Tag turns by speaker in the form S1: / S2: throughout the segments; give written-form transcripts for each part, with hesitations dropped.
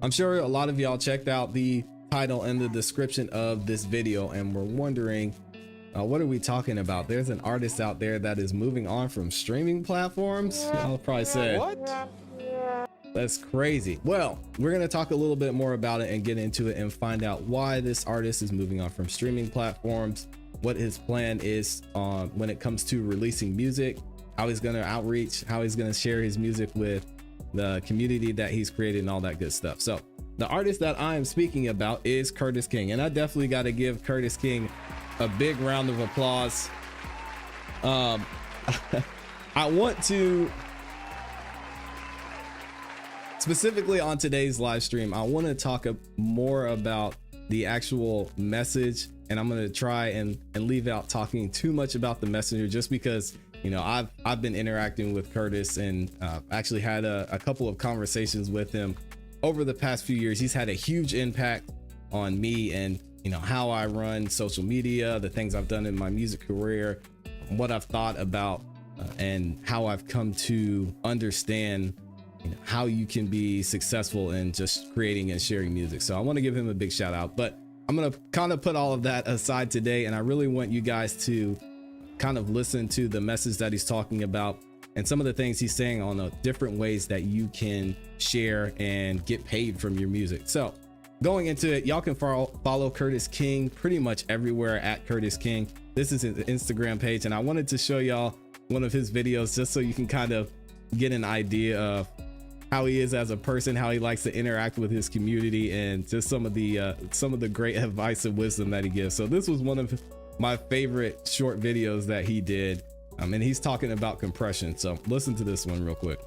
S1: I'm sure a lot of y'all checked out the title and the description of this video and were wondering, what are we talking about? There's an artist out there that is moving on from streaming platforms. Y'all probably said, what? That's crazy. Well, we're going to talk a little bit more about it and get into it and find out why this artist is moving on from streaming platforms, what his plan is when it comes to releasing music, how he's going to outreach, how he's going to share his music with the community that he's created and all that good stuff. So the artist that I am speaking about is Curtis King, and I definitely got to give Curtis King a big round of applause. I want to specifically on today's live stream, I want to talk more about the actual message, and I'm going to try and leave out talking too much about the messenger, just because, you know, I've been interacting with Curtis and actually had a couple of conversations with him over the past few years. He's had a huge impact on me and, you know, how I run social media, the things I've done in my music career, what I've thought about, and how I've come to understand, you know, how you can be successful in just creating and sharing music. So I want to give him a big shout out, but I'm going to kind of put all of that aside today. And I really want you guys to kind of listen to the message that he's talking about and some of the things he's saying on the different ways that you can share and get paid from your music. So going into it, y'all can follow Curtis King pretty much everywhere at Curtis King. This is his Instagram page, and I wanted to show y'all one of his videos just so you can kind of get an idea of how he is as a person, how he likes to interact with his community, and just some of the great advice and wisdom that he gives. So this was one of my favorite short videos that he did, and he's talking about compression. So listen to this one real quick.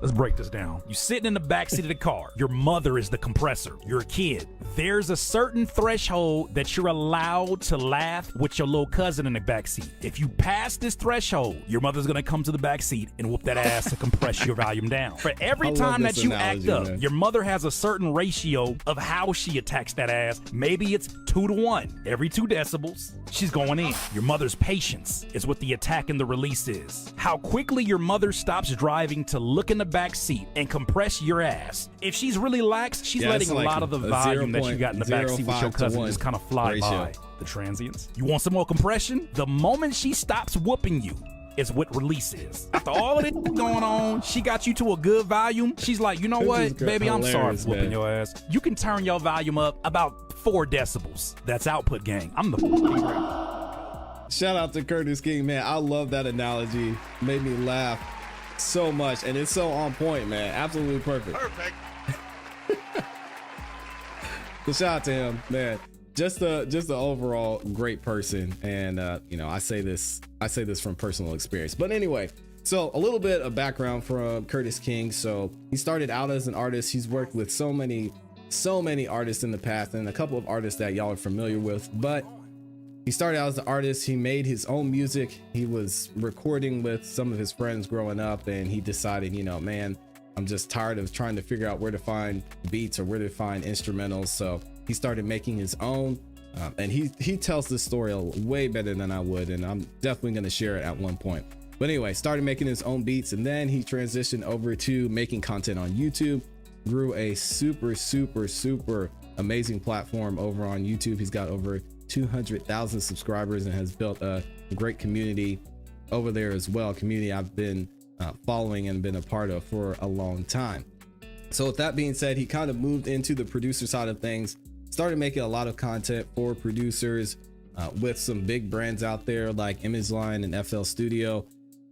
S2: Let's break this down. You sitting in the backseat of the car. Your mother is the compressor. You're a kid. There's a certain threshold that you're allowed to laugh with your little cousin in the backseat. If you pass this threshold, your mother's gonna come to the backseat and whoop that ass to compress your volume down. For every time that you act up, man, your mother has a certain ratio of how she attacks that ass. Maybe it's 2 to 1. Every 2 decibels, she's going in. Your mother's patience is what the attack and the release is. How quickly your mother stops driving to look in the back seat and compress your ass. If she's really lax, she's letting a lot of the volume that you got in the back seat with your cousin just kind of fly by. The transients. You want some more compression? The moment she stops whooping you is what release is. After all of this going on, she got you to a good volume. She's like, you know what, baby, I'm sorry for whooping your ass. You can turn your volume up about 4 decibels. That's output, gang. I'm the
S1: Shout out to Curtis King, man. I love that analogy. Made me laugh so much, and it's so on point, man. Absolutely perfect. So shout out to him, man. Just the overall great person, and you know, I say this from personal experience. But anyway, so a little bit of background from Curtis King. So he started out as an artist. He's worked with so many artists in the past, and a couple of artists that y'all are familiar with. But he started out as an artist. He made his own music. He was recording with some of his friends growing up, and he decided, you know, man, I'm just tired of trying to figure out where to find beats or where to find instrumentals. So he started making his own, and he tells this story way better than I would, and I'm definitely going to share it at one point. But anyway, started making his own beats, and then he transitioned over to making content on YouTube. Grew a super amazing platform over on YouTube. He's got over 200,000 subscribers and has built a great community over there as well. Community I've been following and been a part of for a long time. So with that being said, he kind of moved into the producer side of things, started making a lot of content for producers with some big brands out there like ImageLine and FL Studio.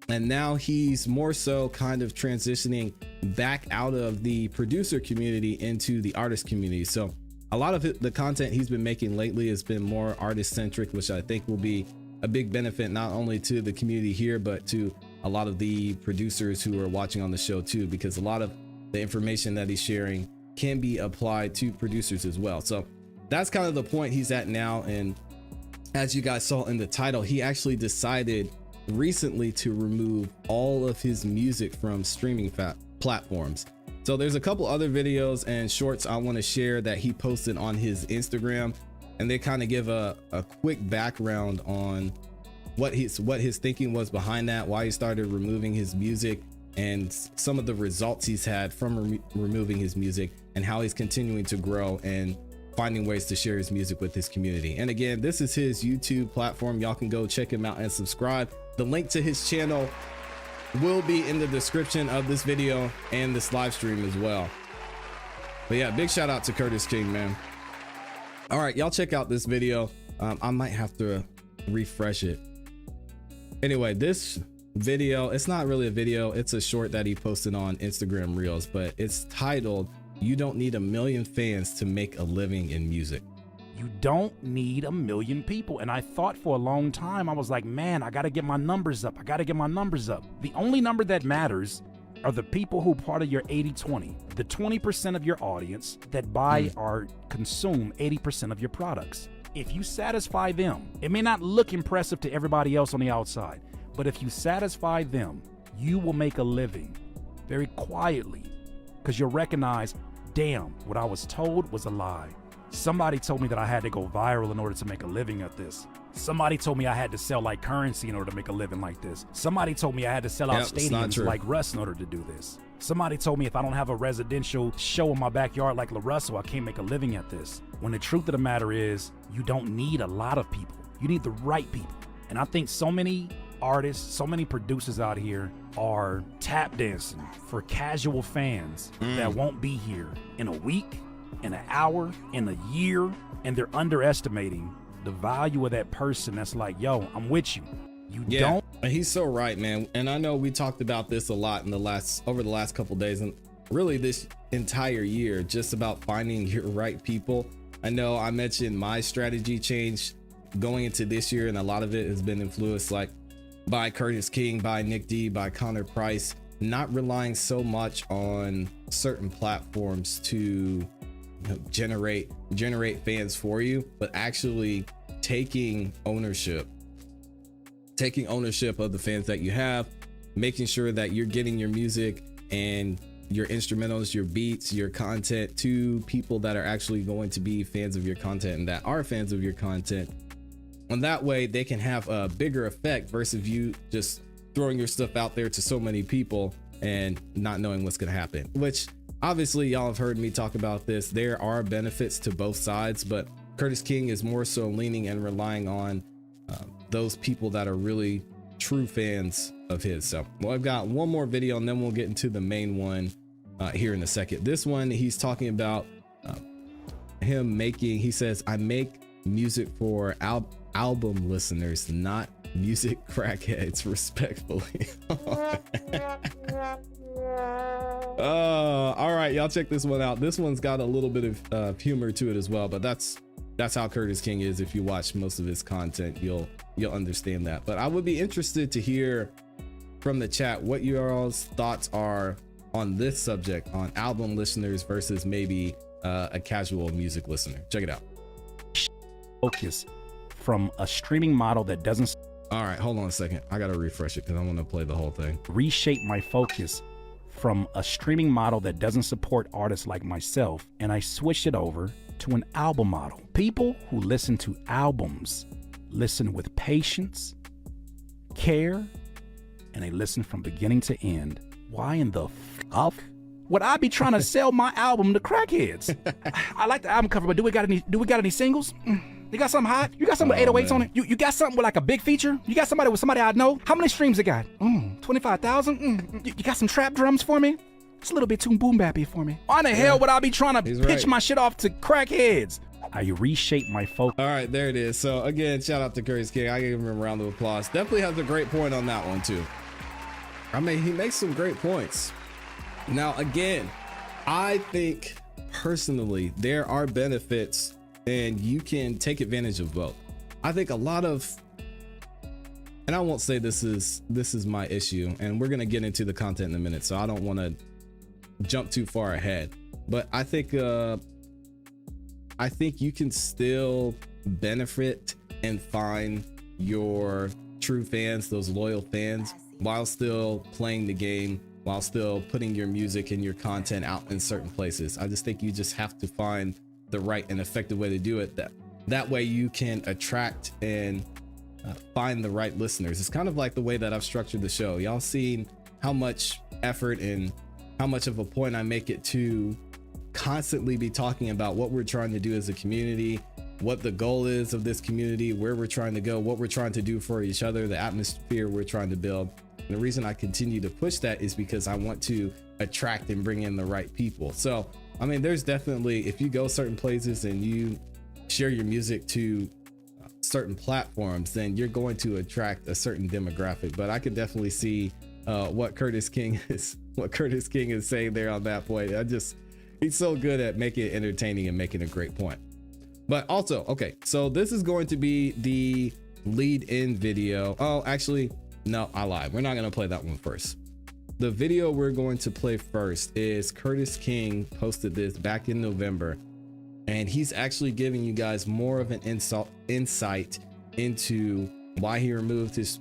S1: And now he's more so kind of transitioning back out of the producer community into the artist community. So a lot of the content he's been making lately has been more artist centric, which I think will be a big benefit not only to the community here, but to a lot of the producers who are watching on the show too, because a lot of the information that he's sharing can be applied to producers as well. So that's kind of the point he's at now. And as you guys saw in the title, he actually decided recently to remove all of his music from streaming platforms. So there's a couple other videos and shorts I want to share that he posted on his Instagram, and they kind of give a quick background on what his thinking was behind that, why he started removing his music, and some of the results he's had from removing his music, and how he's continuing to grow and finding ways to share his music with his community. And again, this is his YouTube platform. Y'all can go check him out and subscribe. The link to his channel will be in the description of this video and this live stream as well. But yeah, big shout out to Curtis King, man. All right, y'all check out this video. I might have to refresh it. Anyway, this video, it's not really a video, it's a short that he posted on Instagram Reels, but it's titled, "You Don't Need a Million Fans to Make a Living in Music."
S2: You don't need a million people. And I thought for a long time, I was like, man, I got to get my numbers up. I got to get my numbers up. The only number that matters are the people who part of your 80-20, the 20% of your audience that buy or consume 80% of your products. If you satisfy them, it may not look impressive to everybody else on the outside, but if you satisfy them, you will make a living very quietly, because you'll recognize, damn, what I was told was a lie. Somebody told me that I had to go viral in order to make a living at this. Somebody told me I had to sell like currency in order to make a living like this. Somebody told me I had to sell out stadiums like Russ in order to do this. Somebody told me if I don't have a residential show in my backyard like LaRussell, I can't make a living at this. When the truth of the matter is, you don't need a lot of people. You need the right people. And I think so many artists, so many producers out here are tap dancing for casual fans that won't be here in a week, in an hour, in a year, and they're underestimating the value of that person that's like, yo, I'm with you. You don't.
S1: And he's so right, man. And I know we talked about this a lot in over the last couple of days, and really this entire year, just about finding your right people. I know I mentioned my strategy change going into this year, and a lot of it has been influenced like by Curtis King, by Nick D, by Connor Price, not relying so much on certain platforms to generate fans for you, but actually taking ownership of the fans that you have, making sure that you're getting your music and your instrumentals, your beats, your content to people that are actually going to be fans of your content and that are fans of your content. And that way they can have a bigger effect versus you just throwing your stuff out there to so many people and not knowing what's going to happen, which obviously y'all have heard me talk about this. There are benefits to both sides, but Curtis King is more so leaning and relying on those people that are really true fans of his. So, well, I've got one more video and then we'll get into the main one here in a second. This one, he's talking about he says, "I make music for album listeners, not music crackheads, respectfully." All right, y'all check this one out. This one's got a little bit of humor to it as well, but that's how Curtis King is. If you watch most of his content, you'll understand that. But I would be interested to hear from the chat what your all's thoughts are on this subject, on album listeners versus maybe a casual music listener. Check it out.
S2: Focus from a streaming model that doesn't.
S1: All right, hold on a second. I gotta refresh it because I want to play the whole thing.
S2: Reshape my focus from a streaming model that doesn't support artists like myself, and I switched it over to an album model. People who listen to albums listen with patience, care, and they listen from beginning to end. Why in the fuck would I be trying to sell my album to crackheads? I like the album cover, but do we got any singles? You got something hot? You got something with 808s on it? You got something with like a big feature? You got somebody with somebody I know? How many streams it got? 25,000? You got some trap drums for me? It's a little bit too boom bappy for me. Why the hell would I be trying to pitch my shit off to crackheads? I reshape my focus.
S1: All right, there it is. So again, shout out to Curtis King. I give him a round of applause. Definitely has a great point on that one too. I mean, he makes some great points. Now, again, I think personally there are benefits and you can take advantage of both. I think a lot of, and I won't say this is my issue, and we're gonna get into the content in a minute, so I don't want to jump too far ahead. But I think you can still benefit and find your true fans, those loyal fans, while still playing the game, while still putting your music and your content out in certain places. I just think you just have to find the right and effective way to do it. That way you can attract and find the right listeners. It's kind of like the way that I've structured the show. Y'all seen how much effort and how much of a point I make it to constantly be talking about what we're trying to do as a community, what the goal is of this community, where we're trying to go, what we're trying to do for each other, the atmosphere we're trying to build. And the reason I continue to push that is because I want to attract and bring in the right people. So, I mean, there's definitely, if you go certain places and you share your music to certain platforms, then you're going to attract a certain demographic. But I could definitely see what Curtis King is saying there on that point. He's so good at making it entertaining and making a great point. But also, okay, so this is going to be the lead in video. Oh, actually, no, I lied. We're not going to play that one first. The video we're going to play first is Curtis King posted this back in November, and he's actually giving you guys more of an insight into why he removed his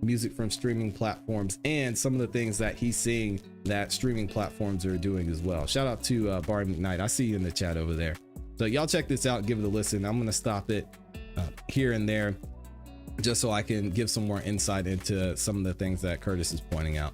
S1: music from streaming platforms and some of the things that he's seeing that streaming platforms are doing as well. Shout out to Barry McKnight. I see you in the chat over there. So y'all check this out, give it a listen. I'm going to stop it here and there just so I can give some more insight into some of the things that Curtis is pointing out.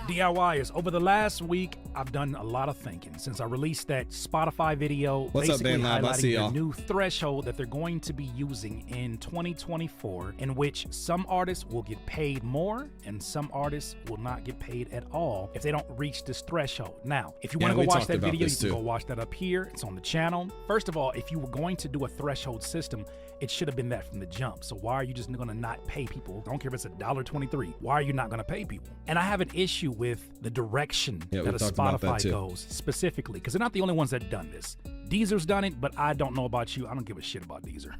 S2: DIYers, over the last week, I've done a lot of thinking since I released that Spotify video.
S1: What's up,
S2: basically
S1: Dan Lab? I see
S2: highlighting
S1: y'all.
S2: the new threshold that they're going to be using in 2024, in which some artists will get paid more and some artists will not get paid at all if they don't reach this threshold. Now, if you want to go watch that video, you can go watch that up here. It's on the channel. First of all, if you were going to do a threshold system, it should have been that from the jump. So why are you just going to not pay people? I don't care if it's $1.23. Why are you not going to pay people? And I have an issue with the direction that a Spotify goes specifically, because they're not the only ones that done this. Deezer's done it, but I don't know about you. I don't give a shit about Deezer.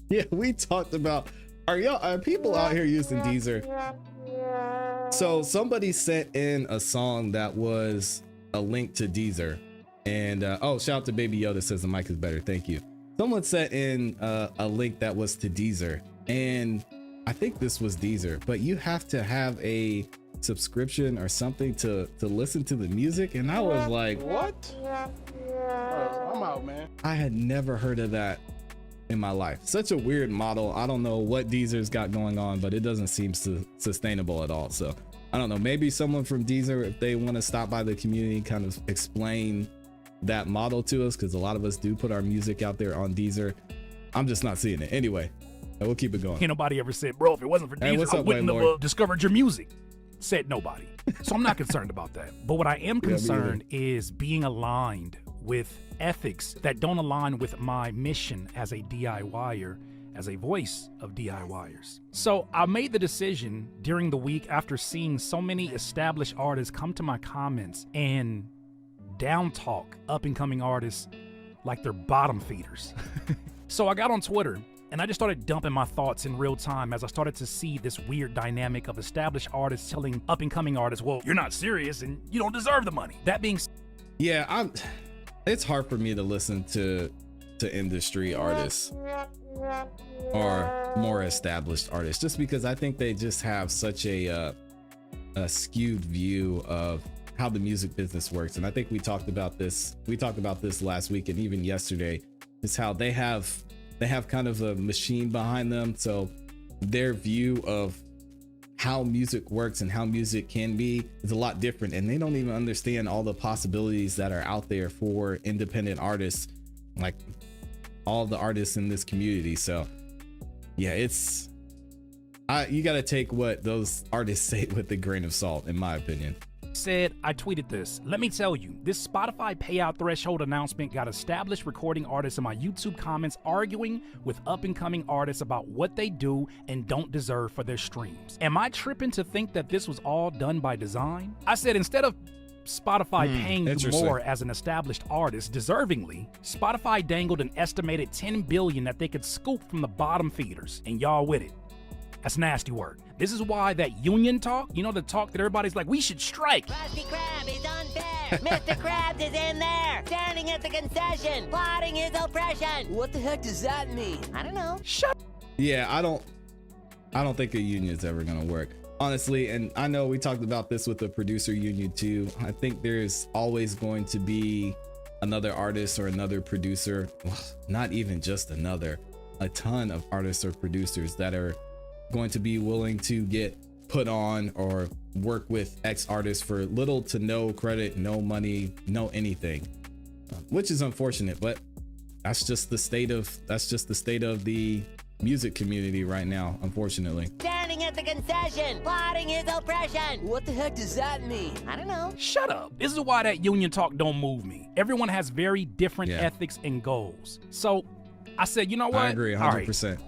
S1: Yeah, we talked about, are people out here using Deezer? So somebody sent in a song that was a link to Deezer, and oh, shout out to Baby Yoda, says the mic is better. Thank you. Someone sent in a link that was to Deezer, and I think this was Deezer, but you have to have a subscription or something to listen to the music. And I was like,
S3: what? I'm out, man.
S1: I had never heard of that in my life. Such a weird model. I don't know what Deezer's got going on, but it doesn't seem sustainable at all. So I don't know, maybe someone from Deezer, if they want to stop by the community, kind of explain that model to us, because a lot of us do put our music out there on Deezer. I'm just not seeing it. Anyway, we'll keep it going.
S2: Ain't nobody ever said, bro, if it wasn't for Deezer, I wouldn't have discovered your music. Said nobody. So I'm not concerned about that. But what I am concerned is being aligned with ethics that don't align with my mission as a DIYer, as a voice of DIYers. So I made the decision during the week, after seeing so many established artists come to my comments and down talk up and coming artists like they're bottom feeders. So I got on Twitter and I just started dumping my thoughts in real time as I started to see this weird dynamic of established artists telling up and coming artists, well, you're not serious and you don't deserve the money. That being said,
S1: yeah, it's hard for me to listen to industry artists or more established artists, just because I think they just have such a skewed view of how the music business works. And I think we talked about this last week and even yesterday, is how they have kind of a machine behind them. So their view of how music works and how music can be is a lot different. And they don't even understand all the possibilities that are out there for independent artists, like all the artists in this community. So yeah, you got to take what those artists say with a grain of salt, in my opinion.
S2: I tweeted this. Let me tell you, this Spotify payout threshold announcement got established recording artists in my YouTube comments arguing with up-and-coming artists about what they do and don't deserve for their streams. Am I tripping to think that this was all done by design? I said, instead of Spotify paying you more as an established artist deservingly, Spotify dangled an estimated $10 billion that they could scoop from the bottom feeders, and y'all with it. That's nasty work. This is why that union talk, you know, the talk that everybody's like, we should strike.
S4: Krusty Krab is unfair. Mr. Krabs is in there, standing at the concession, plotting his oppression. What the heck does that mean? I don't know.
S2: Shut.
S1: Yeah, I don't think a union's ever gonna work, honestly. And I know we talked about this with the producer union too. I think there's always going to be another artist or another producer, not even just another, a ton of artists or producers that are going to be willing to get put on or work with X artists for little to no credit, no money, no anything, which is unfortunate, but that's just the state of the music community right now, unfortunately.
S4: Standing at the concession, plotting his oppression.
S5: What the heck does that mean?
S4: I don't know.
S2: Shut up. This is why that union talk don't move me. Everyone has very different ethics and goals. So I said, you know what?
S1: I agree 100%.
S2: All right,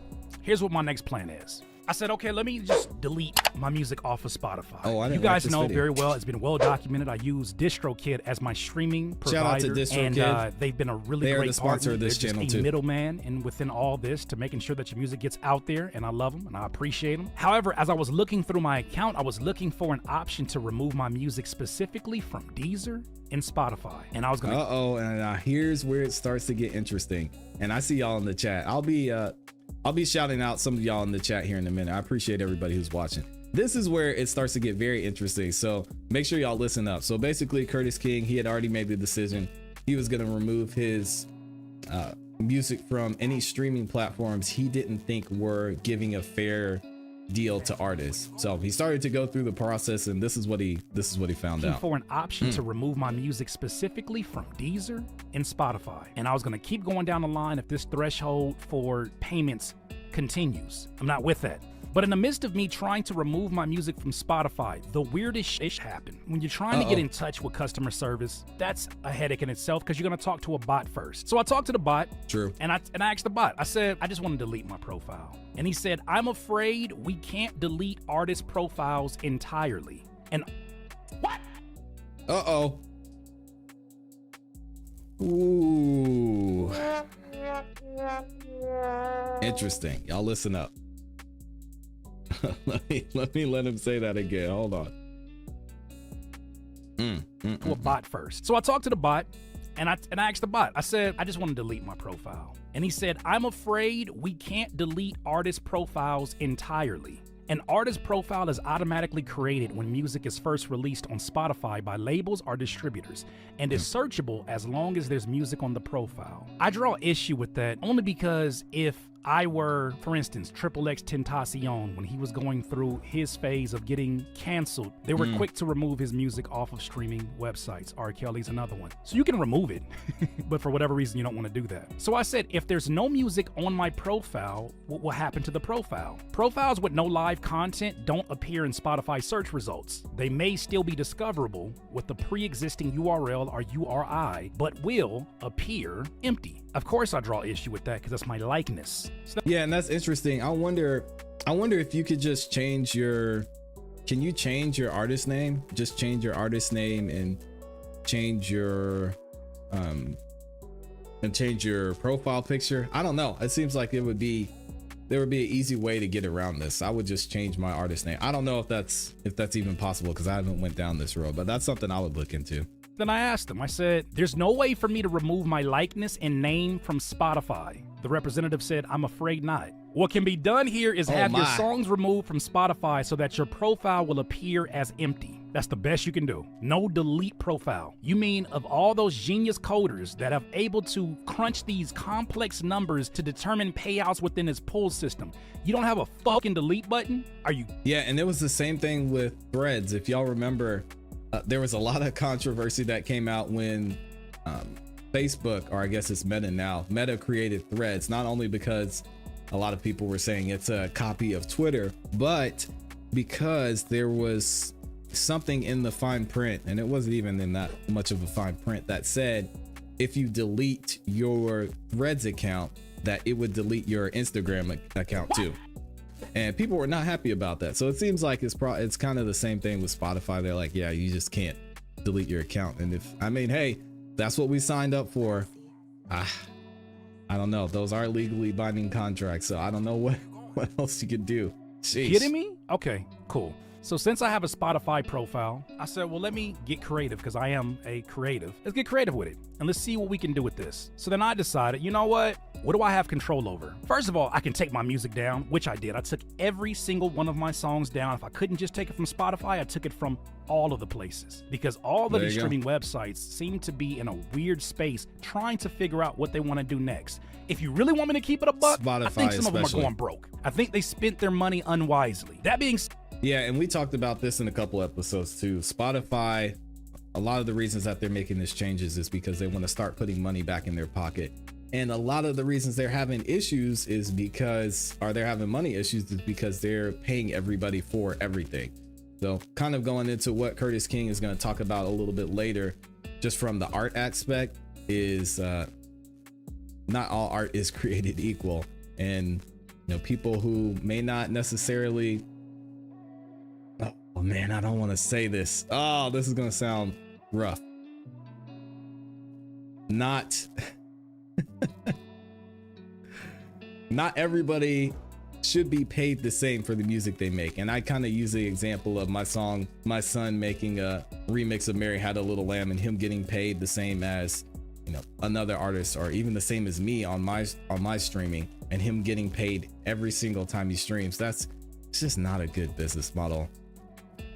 S2: here's what my next plan is. I said, okay, let me just delete my music off of Spotify.
S1: Oh, I didn't
S2: You guys
S1: like this
S2: know
S1: video.
S2: very well. It's been well documented. I use DistroKid as my streaming provider.
S1: Shout out to DistroKid.
S2: And they've been a really
S1: They are
S2: great
S1: the sponsor
S2: partner.
S1: of this
S2: They're
S1: channel,
S2: just a
S1: too.
S2: middleman and within all this to making sure that your music gets out there, and I love them and I appreciate them. However, as I was looking through my account, I was looking for an option to remove my music specifically from Deezer and Spotify. And I was gonna
S1: And here's where it starts to get interesting. And I see y'all in the chat. I'll be shouting out some of y'all in the chat here in a minute. I appreciate everybody who's watching. This is where it starts to get very interesting. So make sure y'all listen up. So basically Curtis King, he had already made the decision. He was going to remove his music from any streaming platforms he didn't think were giving a fair deal to artists. So he started to go through the process, and this is what he found out.
S2: for an option to remove my music specifically from Deezer and Spotify. And I was gonna keep going down the line if this threshold for payments continues. I'm not with that. But in the midst of me trying to remove my music from Spotify, the weirdest shit happened. When you're trying to get in touch with customer service, that's a headache in itself because you're gonna talk to a bot first. So I talked to the bot.
S1: True.
S2: And I asked the bot, I said, I just want to delete my profile. And he said, I'm afraid we can't delete artist profiles entirely. And what?
S1: Ooh. Interesting. Y'all listen up. let me let him say that again. Hold on.
S2: To a bot first. So I talked to the bot and I asked the bot, I said, I just want to delete my profile. And he said, I'm afraid we can't delete artist profiles entirely. An artist profile is automatically created when music is first released on Spotify by labels or distributors and is searchable as long as there's music on the profile. I draw issue with that only because if I were, for instance, XXX Tentacion, when he was going through his phase of getting canceled, they were quick to remove his music off of streaming websites. R. Kelly's another one. So you can remove it, but for whatever reason, you don't want to do that. So I said, if there's no music on my profile, what will happen to the profile? Profiles with no live content don't appear in Spotify search results. They may still be discoverable with the pre-existing URL or URI, but will appear empty. Of course I draw issue with that because that's my likeness. So
S1: Yeah, and that's interesting. I wonder if you could just change your, can you change your artist name? Just change your artist name and change your profile picture. I don't know. It seems like there would be an easy way to get around this. I would just change my artist name. I don't know if that's even possible because I haven't went down this road, but that's something I would look into.
S2: Then I asked him, I said, there's no way for me to remove my likeness and name from Spotify. The representative said, I'm afraid not. What can be done here is have your songs removed from Spotify so that your profile will appear as empty. That's the best you can do. No delete profile. You mean of all those genius coders that have able to crunch these complex numbers to determine payouts within his pull system, you don't have a fucking delete button? Are you?
S1: Yeah, and it was the same thing with Threads. If y'all remember, there was a lot of controversy that came out when Facebook, or I guess it's Meta now, Meta created Threads, not only because a lot of people were saying it's a copy of Twitter, but because there was something in the fine print, and it wasn't even in that much of a fine print, that said if you delete your Threads account, that it would delete your Instagram account too. And people were not happy about that. So it seems like it's kind of the same thing with Spotify. They're like, yeah, you just can't delete your account. And hey, that's what we signed up for. I don't know. Those are legally binding contracts. So I don't know what else you could do. Jeez.
S2: Kidding me? Okay, cool. So since I have a Spotify profile, I said, well, let me get creative because I am a creative. Let's get creative with it and let's see what we can do with this. So then I decided, you know what? What do I have control over? First of all, I can take my music down, which I did. I took every single one of my songs down. If I couldn't just take it from Spotify, I took it from all of the places because all of these streaming websites seem to be in a weird space trying to figure out what they want to do next. If you really want me to keep it a buck,
S1: Spotify
S2: I think some of them are
S1: especially
S2: going broke. I think they spent their money unwisely. That being said,
S1: Yeah, and we talked about this in a couple episodes too. Spotify, a lot of the reasons that they're making this changes is because they want to start putting money back in their pocket. And a lot of the reasons they're having issues is because, or they're having money issues is because they're paying everybody for everything. So kind of going into what Curtis King is going to talk about a little bit later, just from the art aspect, is not all art is created equal. And, you know, people who may not necessarily, oh man, I don't want to say this. Oh, this is going to sound rough. Not everybody should be paid the same for the music they make. And I kind of use the example of my son making a remix of Mary Had a Little Lamb and him getting paid the same as, you know, another artist, or even the same as me on my streaming, and him getting paid every single time he streams. It's just not a good business model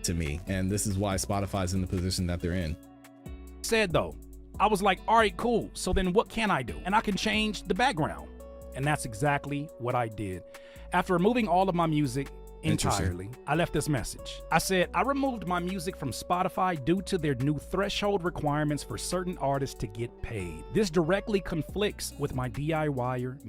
S1: to me. And this is why Spotify's in the position that they're in.
S2: Said though, I was like, all right, cool. So then what can I do? And I can change the background. And that's exactly what I did. After removing all of my music entirely, I left this message. I said, I removed my music from Spotify due to their new threshold requirements for certain artists to get paid. This directly conflicts with my DIYer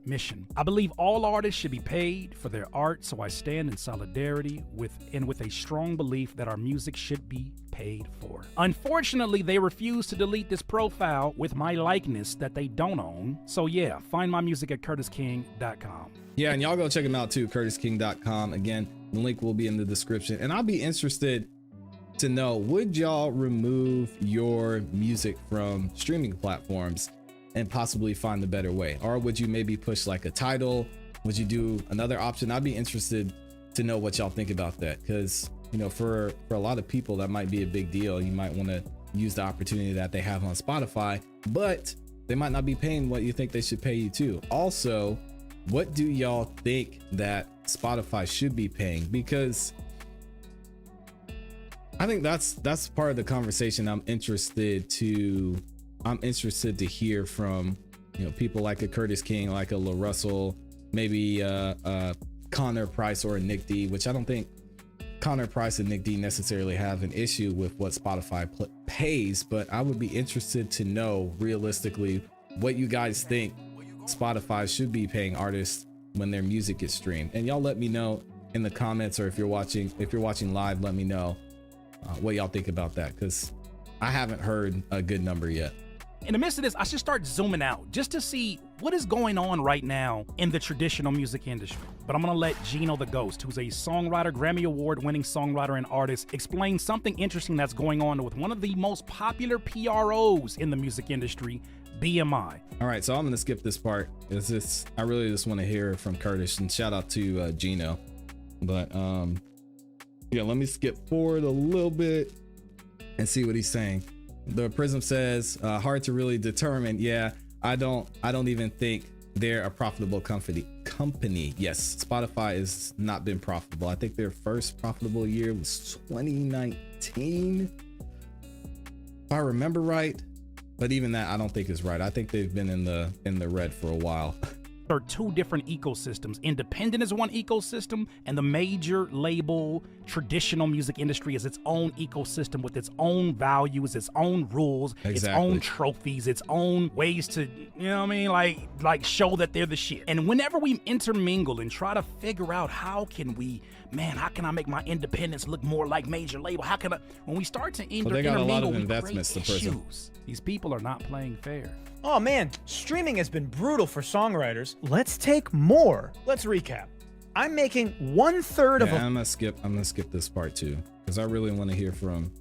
S2: mission. I believe all artists should be paid for their art, so I stand in solidarity with a strong belief that our music should be paid for. Unfortunately, they refuse to delete this profile with my likeness that they don't own. So yeah, find my music at curtisking.com.
S1: Yeah, and y'all go check him out too, curtisking.com. Again, the link will be in the description. And I'll be interested to know, would y'all remove your music from streaming platforms and possibly find a better way? Or would you maybe push like a title? Would you do another option? I'd be interested to know what y'all think about that, because, you know, for a lot of people, that might be a big deal. You might want to use the opportunity that they have on Spotify, but they might not be paying what you think they should pay you too. Also, what do y'all think that Spotify should be paying? Because I think that's part of the conversation I'm interested to hear from, you know, people like a Curtis King, like a La Russell, maybe Connor Price or a Nick D, which I don't think Connor Price and Nick D necessarily have an issue with what Spotify pays, but I would be interested to know realistically what you guys think Spotify should be paying artists when their music gets streamed. And y'all let me know in the comments, or if you're watching live, let me know what y'all think about that, because I haven't heard a good number yet.
S2: In the midst of this, I should start zooming out just to see what is going on right now in the traditional music industry. But I'm gonna let Gino the Ghost, who's a songwriter, Grammy Award-winning songwriter and artist, explain something interesting that's going on with one of the most popular PROs in the music industry, BMI.
S1: All right, so I'm gonna skip this part. I really just want to hear from Curtis, and shout out to Gino. But yeah, let me skip forward a little bit and see what he's saying. The Prism says, hard to really determine. Yeah, I don't even think they're a profitable company. Yes, Spotify has not been profitable. I think their first profitable year was 2019, if I remember right. But even that, I don't think is right. I think they've been in the red for a while.
S2: There are two different ecosystems. Independent is one ecosystem, and the major label traditional music industry is its own ecosystem with its own values, its own rules, its own trophies, its own ways to, you know what I mean, like show that they're the shit. And whenever we intermingle and try to figure out how can I make my independence look more like major label? When we start to intermingle,
S1: they got a lot of investments to Prism.
S2: These people are not playing fair.
S5: Oh man, streaming has been brutal for songwriters. Let's take more. Let's recap. I'm making 1/3 of a...
S1: I'm gonna skip this part too, because I really want to hear from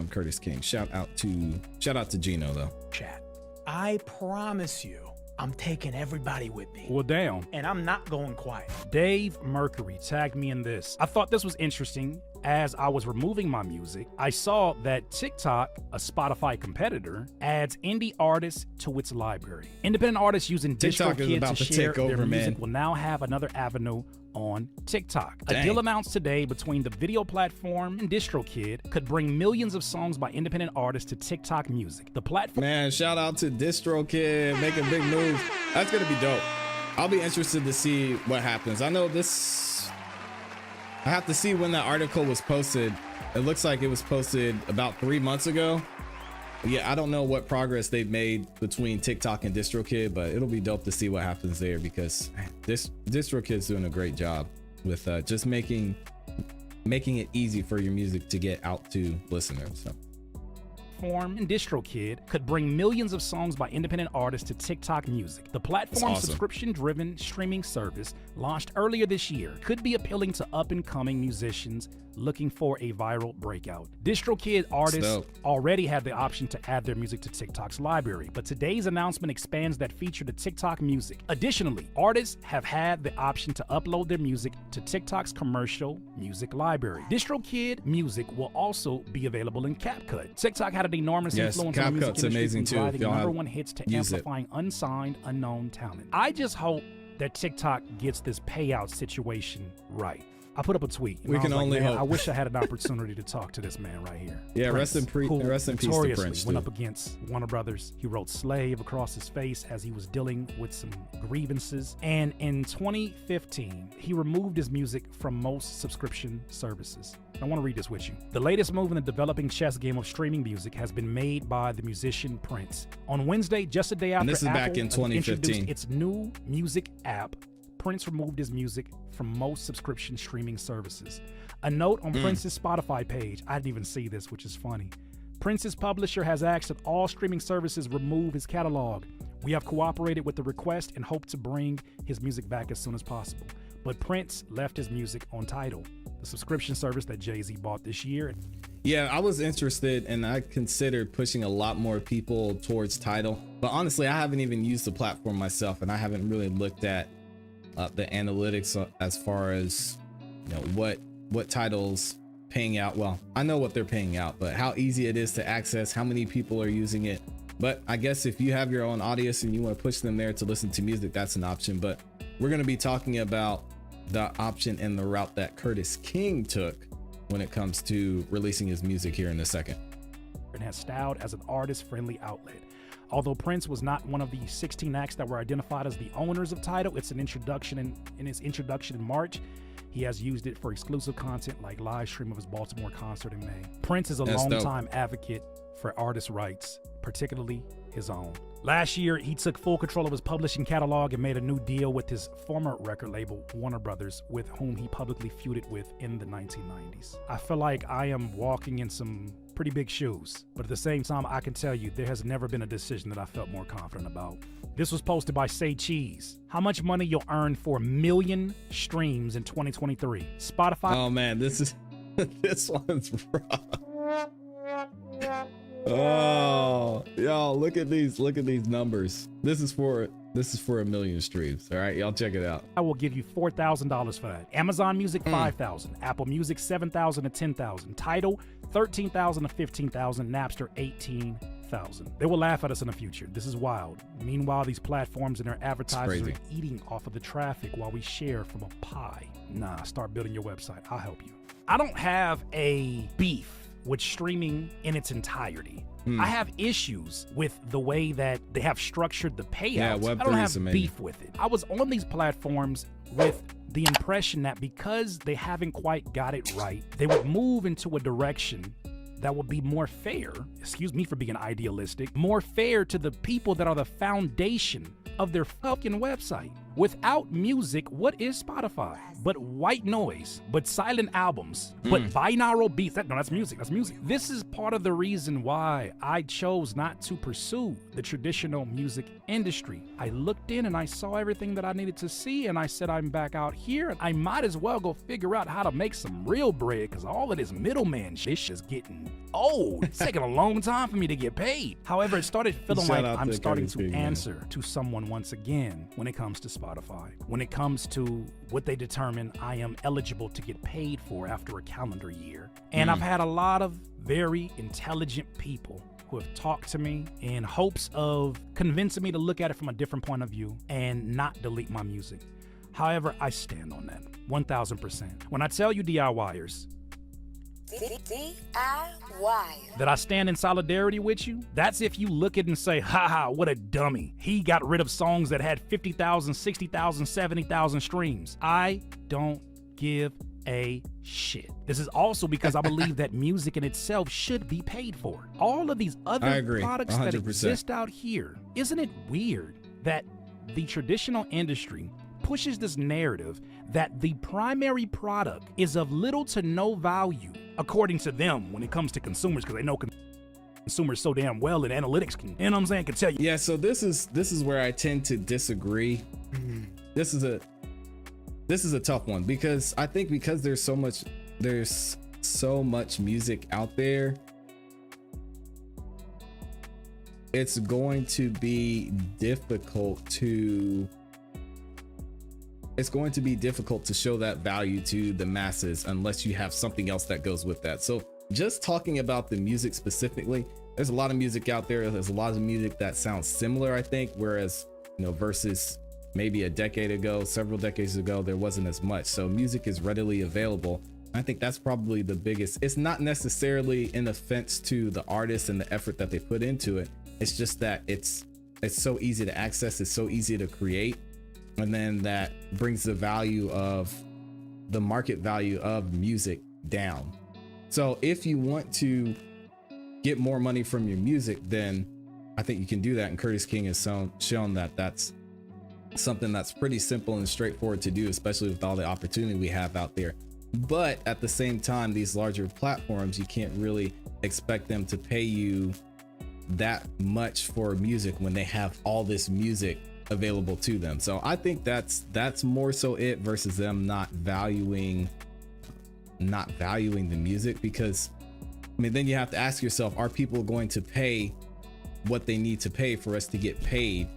S1: Curtis King. Shout out to Gino though.
S5: Chat. I promise you, I'm taking everybody with me.
S2: Well, damn.
S5: And I'm not going quiet.
S2: Dave Mercury tagged me in this. I thought this was interesting. As I was removing my music, I saw that TikTok, a Spotify competitor, adds indie artists to its library. Independent artists using DistroKid to share their music will now have another avenue on TikTok.
S1: Dang.
S2: A deal announced today between the video platform and DistroKid could bring millions of songs by independent artists to TikTok Music. The platform...
S1: Man, shout out to DistroKid, making big moves. That's gonna be dope. I'll be interested to see what happens. I know this I have to see when that article was posted. It looks like it was posted about 3 months ago. Yeah, I don't know what progress they've made between TikTok and DistroKid, but it'll be dope to see what happens there, because this DistroKid's doing a great job with just making it easy for your music to get out to listeners. So.
S2: Platform and DistroKid could bring millions of songs by independent artists to TikTok Music. The platform's
S1: awesome.
S2: subscription-driven streaming service, launched earlier this year, could be appealing to up-and-coming musicians looking for a viral breakout. DistroKid artists already have the option to add their music to TikTok's library, but today's announcement expands that feature to TikTok Music. Additionally, artists have had the option to upload their music to TikTok's commercial music library. DistroKid Music will also be available in CapCut. TikTok had an enormous influence on the music industry,
S1: amazing too.
S2: driving number one hits to amplifying unsigned, unknown talent. I just hope that TikTok gets this payout situation right. I put up a tweet.
S1: We can only hope.
S2: I wish I had an opportunity to talk to this man right here.
S1: Yeah,
S2: Prince,
S1: rest in peace to Prince.
S2: Went up against Warner Brothers. He wrote "slave" across his face as he was dealing with some grievances. And in 2015, he removed his music from most subscription services. I want to read this with you. The latest move in the developing chess game of streaming music has been made by the musician Prince. On Wednesday, just a day after
S1: this is
S2: Apple
S1: back in 2015.
S2: introduced its new music app, Prince removed his music from most subscription streaming services. A note on Prince's Spotify page, I didn't even see this, which is funny. Prince's publisher has asked that all streaming services remove his catalog. We have cooperated with the request and hope to bring his music back as soon as possible. But Prince left his music on Tidal, the subscription service that Jay-Z bought this year.
S1: Yeah, I was interested and I considered pushing a lot more people towards Tidal, but honestly, I haven't even used the platform myself, and I haven't really looked at the analytics as far as, you know, what Tidal's paying out. Well, I know what they're paying out, but how easy it is to access, how many people are using it. But I guess if you have your own audience and you want to push them there to listen to music, that's an option. But we're going to be talking about the option and the route that Curtis King took when it comes to releasing his music here in a second.
S2: And has styled as an artist-friendly outlet. Although Prince was not one of the 16 acts that were identified as the owners of Tidal, it's an introduction in his introduction in March. He has used it for exclusive content like live stream of his Baltimore concert in May. Prince is a longtime advocate for artist rights, particularly his own. Last year, he took full control of his publishing catalog and made a new deal with his former record label, Warner Brothers, with whom he publicly feuded with in the 1990s. I feel like I am walking in some pretty big shoes, but at the same time, I can tell you there has never been a decision that I felt more confident about. This was posted by Say Cheese. How much money you'll earn for 1 million streams in 2023? Spotify.
S1: Oh man, this one's rough. Oh, y'all, look at these numbers. This is for 1 million streams. All right, y'all check it out.
S2: I will give you $4,000 for that. Amazon Music, $5,000. Apple Music, $7,000 to $10,000. Tidal, $13,000 to $15,000. Napster, $18,000. They will laugh at us in the future. This is wild. Meanwhile, these platforms and their advertisers are eating off of the traffic while we share from a pie. Nah, start building your website. I'll help you. I don't have a beef with streaming in its entirety. I have issues with the way that they have structured the payouts.
S1: Yeah,
S2: I don't have
S1: amazing.
S2: beef with it. I was on these platforms with the impression that because they haven't quite got it right, they would move into a direction that would be more fair, excuse me for being idealistic, more fair to the people that are the foundation of their fucking website. Without music, what is Spotify? But white noise, but silent albums, but binaural beats. That's music. That's music. This is part of the reason why I chose not to pursue the traditional music industry. I looked in and I saw everything that I needed to see, and I said, I'm back out here, and I might as well go figure out how to make some real bread, because all of this middleman shit is getting old. It's taking a long time for me to get paid. However, it started feeling like I'm starting to answer to someone once again when it comes to Spotify. When it comes to what they determine I am eligible to get paid for after a calendar year. And I've had a lot of very intelligent people who have talked to me in hopes of convincing me to look at it from a different point of view and not delete my music. However, I stand on that 1000%. When I tell you DIYers, that I stand in solidarity with you, that's if you look at it and say, haha, what a dummy. He got rid of songs that had 50,000, 60,000, 70,000 streams. I don't give a shit. This is also because I believe that music in itself should be paid for. All of these
S1: I
S2: other
S1: agree,
S2: products
S1: 100%.
S2: that exist out here, isn't it weird that the traditional industry pushes this narrative that the primary product is of little to no value, according to them, when it comes to consumers, because they know consumers so damn well, and analytics can, you know what I'm saying, can tell you.
S1: Yeah, so this is where I tend to disagree. This is a tough one, because I think because there's so much music out there, it's going to be difficult to show that value to the masses unless you have something else that goes with that. So just talking about the music specifically, there's a lot of music out there. There's a lot of music that sounds similar, I think, whereas, versus maybe a decade ago, several decades ago, there wasn't as much. So music is readily available. I think that's probably the biggest. It's not necessarily an offense to the artists and the effort that they put into it. It's just that it's so easy to access. It's so easy to create. And then that brings the market value of music down. So if you want to get more money from your music, then I think you can do that. And Curtis King has shown that that's something that's pretty simple and straightforward to do, especially with all the opportunity we have out there. But at the same time, these larger platforms, you can't really expect them to pay you that much for music when they have all this music available to them. So I think that's more so it, versus them not valuing the music. Because I mean, then you have to ask yourself, are people going to pay what they need to pay for us to get paid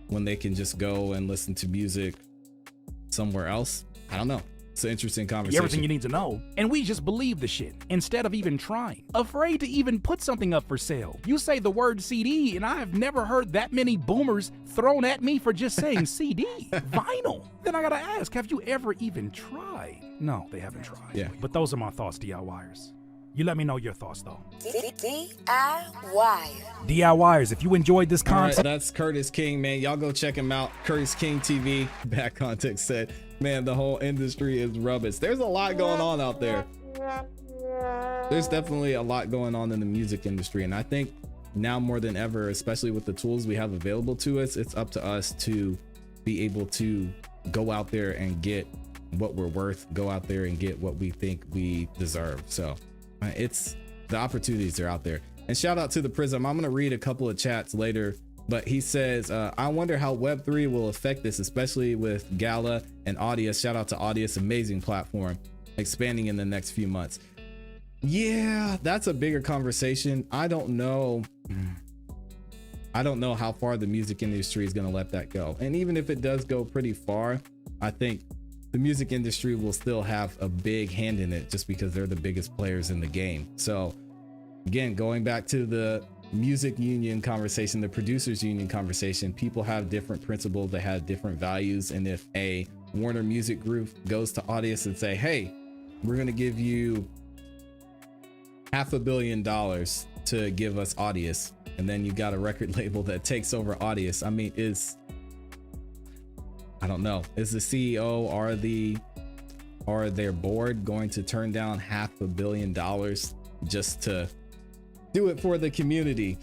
S1: when they can just go and listen to music somewhere else? I don't know. It's an interesting conversation.
S2: Everything you need to know. And we just believe the shit instead of even trying. Afraid to even put something up for sale. You say the word CD, and I have never heard that many boomers thrown at me for just saying CD. Vinyl. Then I gotta ask, have you ever even tried? No, they haven't tried.
S1: Yeah.
S2: But those are my thoughts, DIYers. You let me know your thoughts, though.
S6: DIY.
S2: DIYers, if you enjoyed this
S1: All right,
S2: content,
S1: that's Curtis King, man. Y'all go check him out. Curtis King TV. Back Context said, man, the whole industry is rubbish. There's a lot going on out there. There's definitely a lot going on in the music industry. And I think now more than ever, especially with the tools we have available to us, it's up to us to be able to go out there and get what we're worth, go out there and get what we think we deserve. So it's, the opportunities are out there. And shout out to the Prism. I'm going to read a couple of chats later, but he says, I wonder how Web3 will affect this, especially with Gala and Audius. Shout out to Audius, amazing platform, expanding in the next few months. Yeah, that's a bigger conversation. I don't know how far the music industry is going to let that go. And even if it does go pretty far, I think the music industry will still have a big hand in it just because they're the biggest players in the game. So again, going back to the music union conversation, the producers union conversation, people have different principles, they have different values. And if a Warner Music Group goes to Audius and say, hey, we're going to give you $500 million to give us Audius, and then you got a record label that takes over Audius, I mean, I don't know, is the CEO or their board going to turn down $500 million just to do it for the community?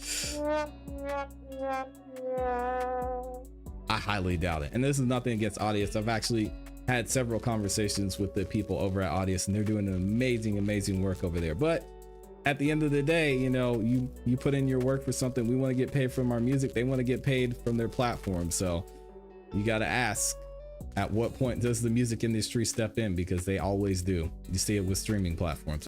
S1: I highly doubt it. And this is nothing against Audius. I've actually had several conversations with the people over at Audius, and they're doing an amazing work over there. But at the end of the day, you put in your work for something. We want to get paid from our music. They want to get paid from their platform. So you got to ask, at what point does the music industry step in? Because they always do. You see it with streaming platforms.